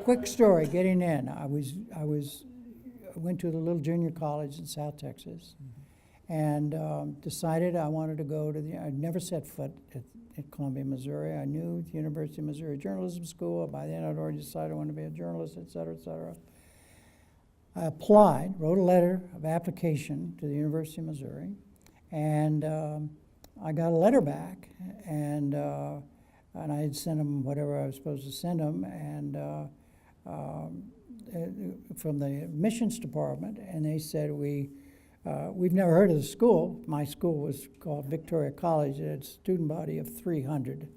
Quick story, getting in. I went to the little junior college in South Texas, and decided I wanted to go to I'd never set foot at Columbia, Missouri. I knew the University of Missouri Journalism School. By then I'd already decided I wanted to be a journalist, et cetera, et cetera. I applied, wrote a letter of application to the University of Missouri, and I got a letter back, and I had sent them whatever I was supposed to send them, and from the admissions department, and they said, we've never heard of the school. My school was called Victoria College. It had a student body of 300,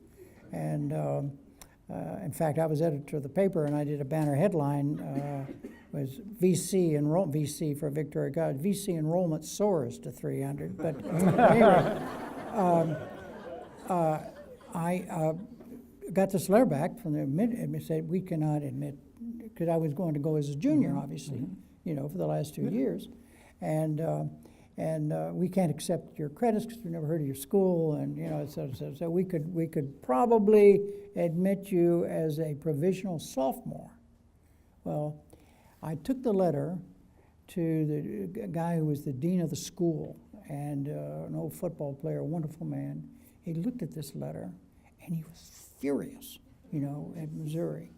and in fact, I was editor of the paper, and I did a banner headline. Was VC for Victoria College. VC enrollment soars to 300, but anyway. I got this letter back from the admin, said we cannot admit, because I was going to go as a junior, obviously, you know, for the last 2 years, and we can't accept your credits because we've never heard of your school, and you know, so we could probably admit you as a provisional sophomore. Well, I took the letter to the guy who was the dean of the school and an old football player, a wonderful man. He looked at this letter and he was furious, you know, at Missouri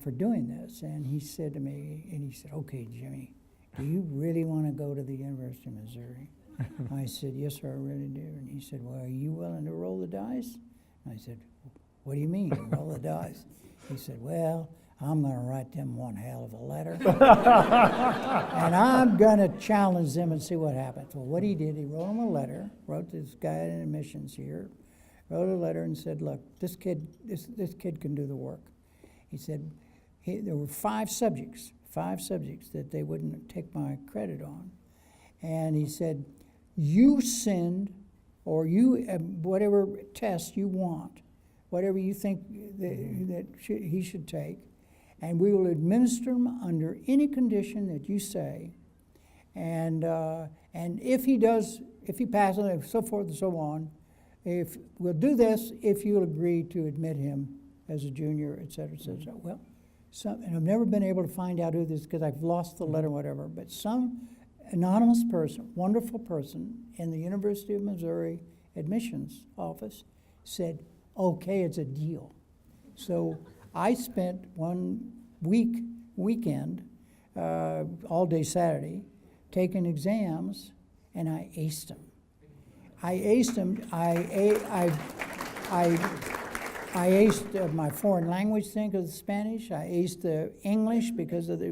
for doing this. And he said to me, okay, Jimmy, do you really want to go to the University of Missouri? I said, yes, sir, I really do. And he said, well, are you willing to roll the dice? And I said, what do you mean, roll the dice? He said, well, I'm going to write them one hell of a letter. And I'm going to challenge them and see what happens. Well, what he did, he wrote him a letter, wrote this guy in admissions here, wrote a letter and said, look, this kid can do the work. He said there were five subjects that they wouldn't take my credit on. And he said, you send, or you, whatever test you want, whatever you think he should take, and we will administer them under any condition that you say. And if he does, if he passes, and so forth and so on, if we'll do this if you'll agree to admit him as a junior, et cetera, et cetera. Well, and I've never been able to find out who this, because I've lost the letter, whatever, but some anonymous person, wonderful person in the University of Missouri admissions office said, okay, it's a deal. So I spent one weekend, all day Saturday, taking exams, and I aced them. I aced my foreign language thing because of Spanish. I aced the English because of the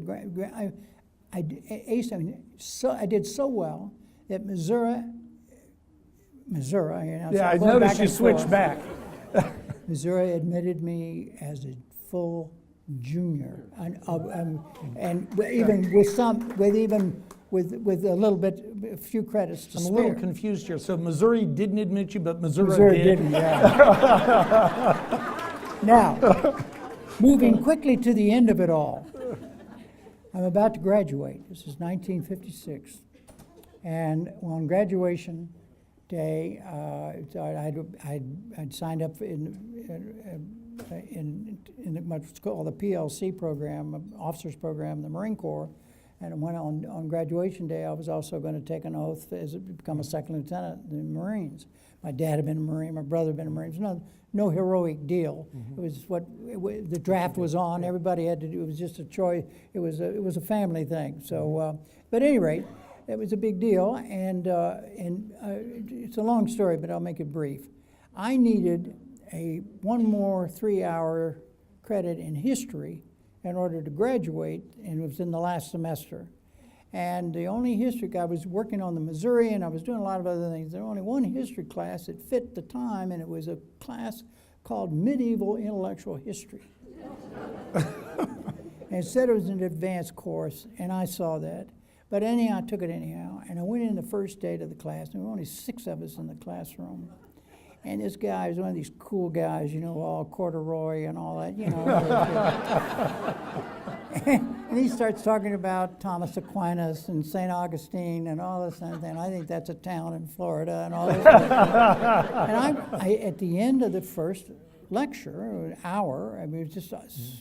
I aced. I mean, so I did so well that Missouri. Yeah, I noticed you switched back. Missouri admitted me as a full junior, and even with a little bit, a few credits to spare. I'm a little confused here. So Missouri didn't admit you, but Missouri did. Didn't, yeah. Now, moving quickly to the end of it all, I'm about to graduate. This is 1956, and on graduation day, I'd signed up in what's called the PLC program, officers program, the Marine Corps. And when on graduation day, I was also going to take an oath to become a second lieutenant in the Marines. My dad had been a Marine, my brother had been a Marine. It was no heroic deal. It was the draft was on. Everybody had to do. It was just a choice. It was a family thing. So, but at any rate, it was a big deal. And it's a long story, but I'll make it brief. I needed one more 3-hour credit in history in order to graduate, and it was in the last semester. And the only history, I was working on the Missouri, and I was doing a lot of other things. There was only one history class that fit the time, and it was a class called Medieval Intellectual History. And it said it was an advanced course, and I saw that. But anyhow, I took it anyhow, and I went in the first day to the class, and there were only 6 of us in the classroom. And this guy was one of these cool guys, you know, all corduroy and all that, you know. And he starts talking about Thomas Aquinas and St. Augustine and all this kind of thing. I think that's a town in Florida and all this kind of thing. And I, at the end of the first lecture, an hour, I mean, it was just,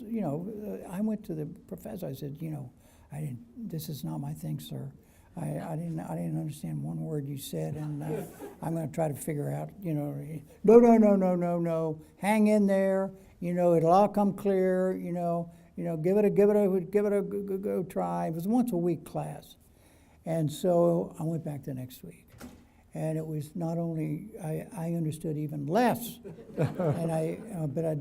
you know, I went to the professor. I said, you know, this is not my thing, sir. I didn't understand one word you said, and I'm going to try to figure out, you know, no, hang in there, you know, it'll all come clear, you know, give it a go try. It was a once a week class, and so I went back the next week, and it was not only I understood even less, and but I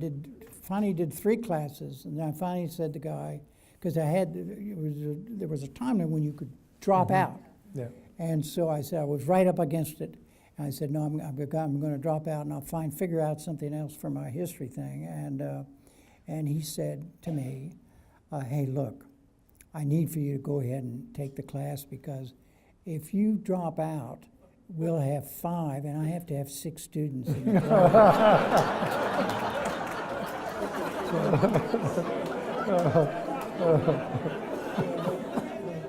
finally did 3 classes, and I finally said to the guy, because there was a time when you could drop out. Yeah. And so I said, I was right up against it. And I said, no, I'm going to drop out and I'll figure out something else for my history thing. And he said to me, hey, look, I need for you to go ahead and take the class, because if you drop out, we'll have 5, and I have to have 6 students in the class.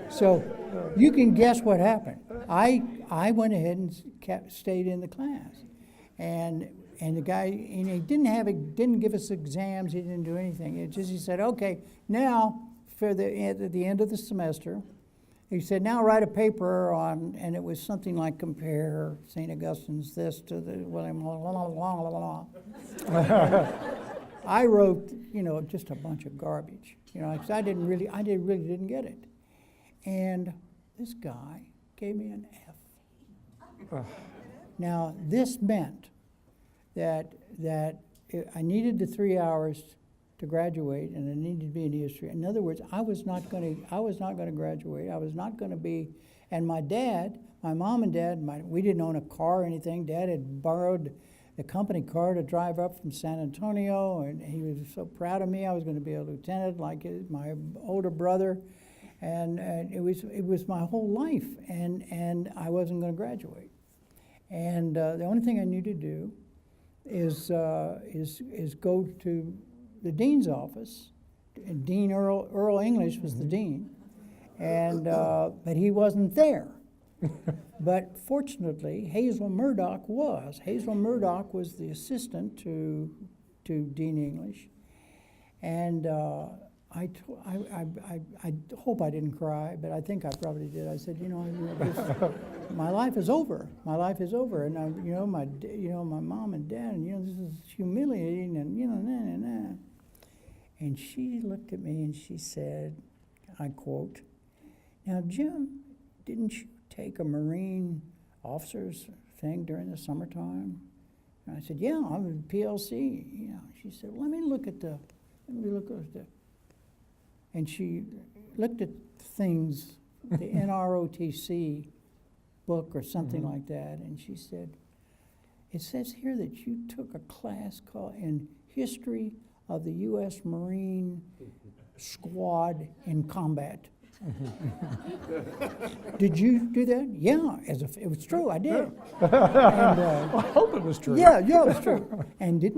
So you can guess what happened. I went ahead and stayed in the class, and the guy, and he didn't give us exams. He didn't do anything. He said, okay, now at the end of the semester, he said, now write a paper on, and it was something like compare St. Augustine's this to the William blah, blah, blah, blah, blah. I wrote, just a bunch of garbage, because I really didn't get it. And this guy gave me an F. Now, this meant that I needed the 3 hours to graduate, and I needed to be in history. In other words, I was not going to graduate. I was not going to be. And my mom and dad, we didn't own a car or anything. Dad had borrowed the company car to drive up from San Antonio, and he was so proud of me. I was going to be a lieutenant like my older brother, and it was my whole life, and I wasn't going to graduate. And the only thing I knew to do is go to the dean's office. And Dean Earl English was the dean, and but he wasn't there. But fortunately, Hazel Murdoch was. Hazel Murdoch was the assistant to Dean English, and I hope I didn't cry, but I think I probably did. I said, my life is over. My life is over, and my mom and dad, and this is humiliating, and nah. And she looked at me and she said, I quote, "Now, Jim, didn't you take a Marine officer's thing during the summertime?" And I said, "Yeah, I'm in PLC." She said, "Let me look at the," and she looked at things, the NROTC book or something like that, and she said, "It says here that you took a class called in History of the U.S. Marine Squad in Combat." Did you do that? Yeah, it was true. I did. And, I hope it was true. Yeah, it was true. And did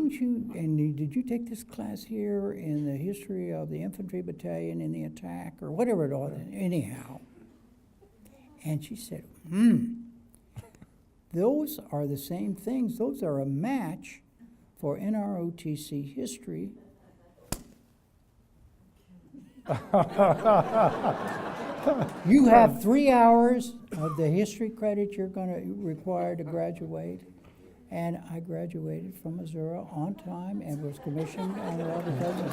you take this class here in the history of the infantry battalion in the attack or whatever it was? Anyhow, and she said, "Those are the same things. Those are a match for NROTC history." You have 3 hours of the history credit you're going to require to graduate. And I graduated from Missouri on time and was commissioned on the Robert President.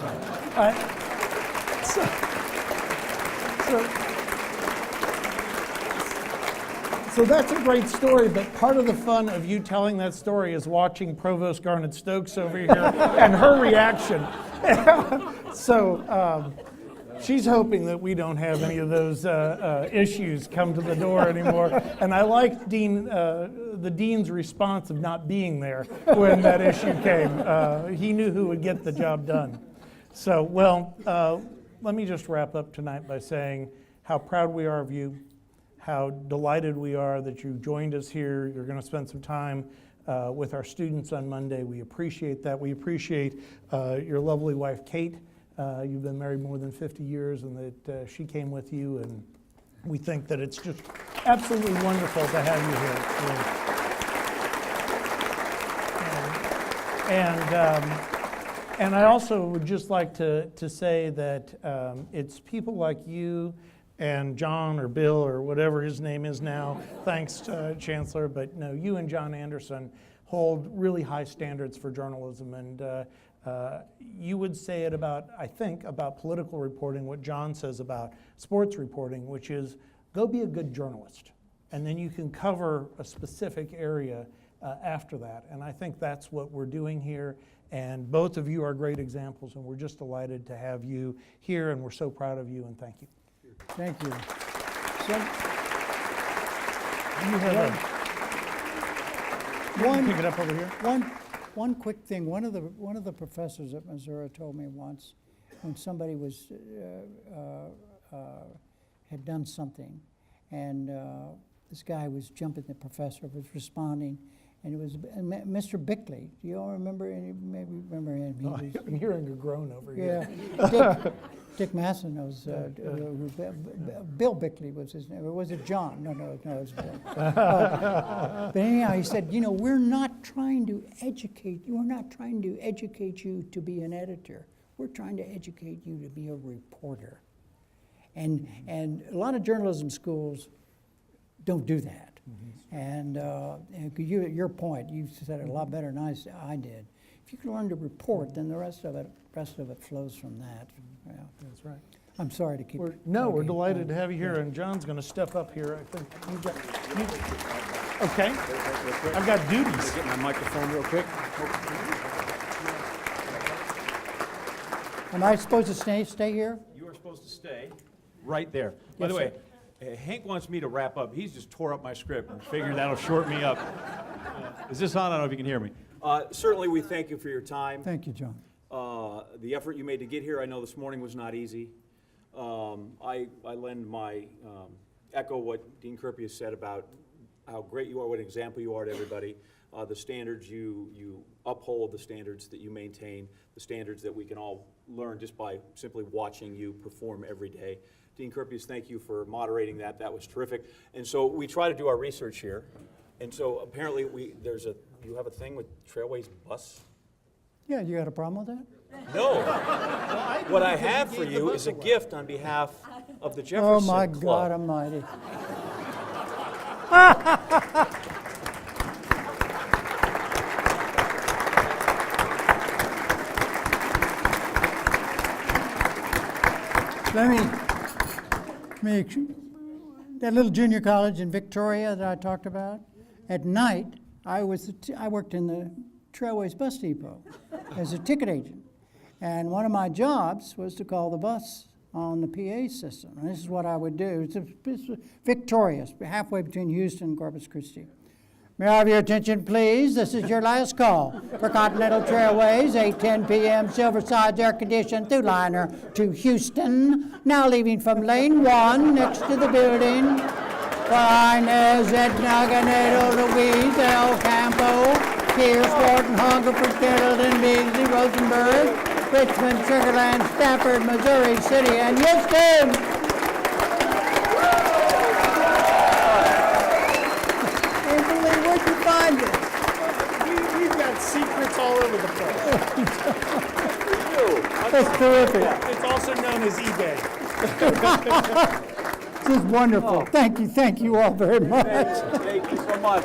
So that's a great story, but part of the fun of you telling that story is watching Provost Garnet Stokes over here and her reaction. So she's hoping that we don't have any of those issues come to the door anymore. And I liked the dean's response of not being there when that issue came. He knew who would get the job done. So, let me just wrap up tonight by saying how proud we are of you, how delighted we are that you joined us here. You're going to spend some time with our students on Monday. We appreciate that. We appreciate your lovely wife, Kate. You've been married more than 50 years, and that she came with you, and we think that it's just absolutely wonderful to have you here. And I also would just like to say that it's people like you and John or Bill or whatever his name is now, thanks, Chancellor, but no, you and John Anderson hold really high standards for journalism, and you would say it about, I think, about political reporting, what John says about sports reporting, which is go be a good journalist, and then you can cover a specific area after that. And I think that's what we're doing here, and both of you are great examples, and we're just delighted to have you here, and we're so proud of you, and thank you. Thank you. You have pick it up over here. One quick thing. One of the professors at Missouri told me once, when somebody was had done something, and this guy was jumping, the professor was responding, and it was Mr. Bickley. Do you all remember him? Maybe remember him. I'm hearing a groan over here. Dick Masson knows. Bill Bickley was his name. Or was it John? No, it was Bill. But anyhow, he said, you know, we're not trying to educate you. We're not trying to educate you to be an editor. We're trying to educate you to be a reporter. And a lot of journalism schools don't do that. And your point, you said it a lot better than I did. If you can learn to report, then the rest of it flows from that. Yeah. That's right. I'm sorry to keep. We're delighted to have you here, and John's going to step up here. I think you've got. Okay. I've got duties. Get my microphone real quick. Am I supposed to stay here? You are supposed to stay right there. By the way, Hank wants me to wrap up. He's just tore up my script and figured that'll short me up. Is this on? I don't know if you can hear me. Certainly, we thank you for your time. Thank you, John. The effort you made to get here, I know this morning was not easy. I lend my echo what Dean Kirpy said about how great you are, what an example you are to everybody. The standards you uphold, the standards that you maintain, the standards that we can all learn just by simply watching you perform every day. Dean Kirpy, thank you for moderating that. That was terrific. And so we try to do our research here. And so apparently you have a thing with Trailways bus? Yeah, you got a problem with that? No. What I have for you is a gift on behalf of the Jefferson Club. Oh my God Almighty. Let me that little junior college in Victoria that I talked about. At night, I worked in the Trailways bus depot as a ticket agent, and one of my jobs was to call the bus on the PA system. And this is what I would do. It's Victoria, halfway between Houston and Corpus Christi. May I have your attention, please? This is your last call for Continental Trailways, 8:10 p.m. Silverside's air-conditioned through-liner to Houston. Now leaving from lane 1 next to the building. For Inez, Edna, Ganedo, Louise, El Campo, Pierce, Wharton, Hungerford, Pendleton, Beasley, Rosenberg, Richmond, Sugarland, Stafford, Missouri City, and Houston. Where'd you find it? We've got secrets all over the place. That's terrific. It's also known as eBay. This is wonderful. Thank you all very much. Thank you so much.